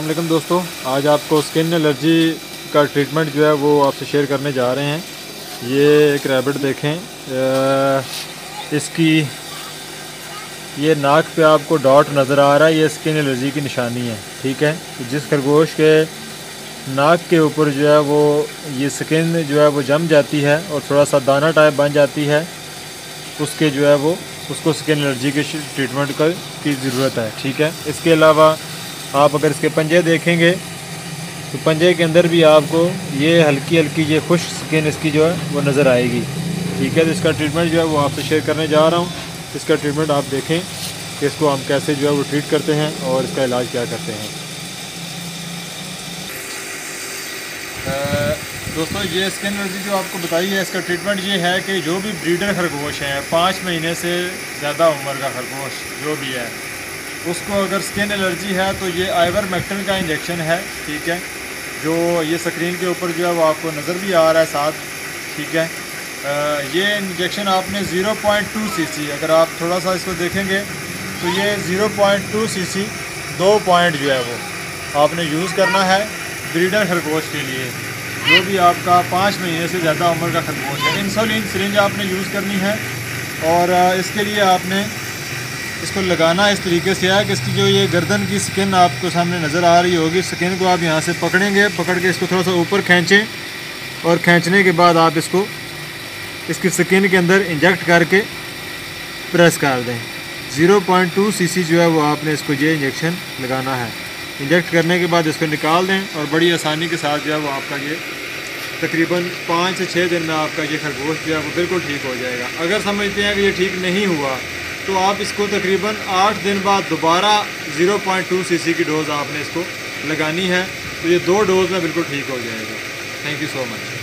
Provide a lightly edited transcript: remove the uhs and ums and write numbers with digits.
अस्सलाम वालेकुम दोस्तों, आज आपको स्किन एलर्जी का ट्रीटमेंट जो है वो आपसे शेयर करने जा रहे हैं। ये एक रैबिट देखें, इसकी ये नाक पे आपको डॉट नज़र आ रहा है, ये स्किन एलर्जी की निशानी है। ठीक है, तो जिस खरगोश के नाक के ऊपर जो है वो ये स्किन जो है वो जम जाती है और थोड़ा सा दाना टाइप बन जाती है, उसके जो है वो उसको स्किन एलर्जी के ट्रीटमेंट की ज़रूरत है। ठीक है, इसके अलावा आप अगर इसके पंजे देखेंगे तो पंजे के अंदर भी आपको ये हल्की हल्की ये खुश्क स्किन इसकी जो है वो नज़र आएगी। ठीक है, तो इसका ट्रीटमेंट जो है वो आपसे शेयर करने जा रहा हूँ। इसका ट्रीटमेंट आप देखें कि इसको हम कैसे जो है वो ट्रीट करते हैं और इसका इलाज क्या करते हैं। दोस्तों, ये स्किन एलर्जी जो आपको बताई है, इसका ट्रीटमेंट ये है कि जो भी ब्रीडर खरगोश हैं, 5 महीने से ज़्यादा उम्र का खरगोश जो भी है, उसको अगर स्किन एलर्जी है तो ये आइवरमेक्टिन का इंजेक्शन है। ठीक है, जो ये स्क्रीन के ऊपर जो है वो आपको नज़र भी आ रहा है साथ। ठीक है, ये इंजेक्शन आपने 0.2 cc, अगर आप थोड़ा सा इसको देखेंगे तो ये 0.2 cc 2 पॉइंट जो है वो आपने यूज़ करना है ब्रीडर खरगोश के लिए, जो भी आपका 5 महीने से ज़्यादा उम्र का खरगोश है। इंसुलिन सिरिंज आपने यूज़ करनी है और इसके लिए आपने इसको लगाना इस तरीके से है कि इसकी जो ये गर्दन की स्किन आपको सामने नज़र आ रही होगी, स्किन को आप यहाँ से पकड़ेंगे, पकड़ के इसको थोड़ा सा ऊपर खींचें और खींचने के बाद आप इसको इसकी स्किन के अंदर इंजेक्ट करके प्रेस कर दें। 0.2 cc जो है वो आपने इसको ये इंजेक्शन लगाना है। इंजेक्ट करने के बाद इसको निकाल दें और बड़ी आसानी के साथ जो है वो आपका ये तकरीबन 5 से 6 दिन में आपका ये खरगोश जो है वो बिल्कुल ठीक हो जाएगा। अगर समझते हैं कि ये ठीक नहीं हुआ तो आप इसको तकरीबन 8 दिन बाद दोबारा 0.2 cc की डोज़ आपने इसको लगानी है, तो ये 2 डोज़ में बिल्कुल ठीक हो जाएगा। Thank you so much.